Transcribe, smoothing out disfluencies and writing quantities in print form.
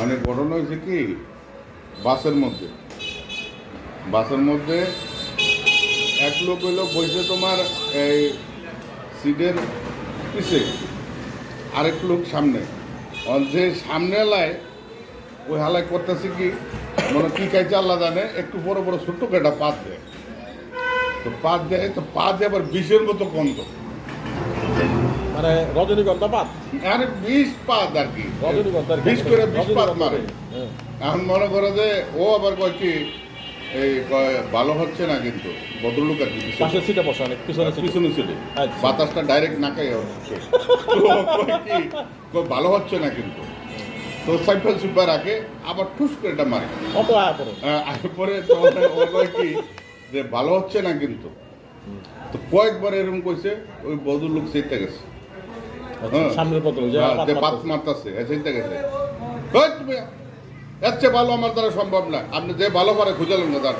মানে ঘটনা হয়েছে কি, বাসের মধ্যে এক লোক হইলো বসে তোমার এই সিটের পিছে, আরেক লোক সামনে। যে সামনে এলায় ওই হালাই করতেছে কি, মানে কি খাইছে আল্লাহ জানে, একটু বড় বড় ছোট্ট একটা পাত দেয়। তো পাত দেয়, তো পাত দিয়ে আবার বিষের মতো গন্ধ, মানে রজনীগন্ধা পাত, আরে বিষ পাত আর কি, রজনীগন্ধা বিষ করে বিষ পাত মারে। হ্যাঁ। এখন মনে করো যে ও আবার কয় কি, এই কয় ভালো হচ্ছে না কিন্তু, ভদ্রলোক আর কি পাশের সিটে বসা অনেক পিছনে সিটে। পিছনে ছিল, আচ্ছা। বাতাসটা ডাইরেক্ট নাকাই হচ্ছে। তো ও কয় কি, কয় ভালো হচ্ছে না কিন্তু। তো সাইফাল সুব্বা রাখে, আবার ঠুস করে এটা মারে। কত আয়া পড়ে। আগে পরে তখন ও কয় কি, যে ভালো হচ্ছে না কিন্তু। তো কয়েকবার এরকম কইছে, ওই ভদ্রলোক সেইতে গেছে। আচ্ছা, সামনের পত্র যে হ্যাঁ, পাত যে পাত মারতেছে। মারতেছে সেইতে গেছে। কই তুমি, এর চেয়ে ভালো আমার দ্বারা সম্ভব না, আপনি যে ভালো পারে খুঁজালেন না তার।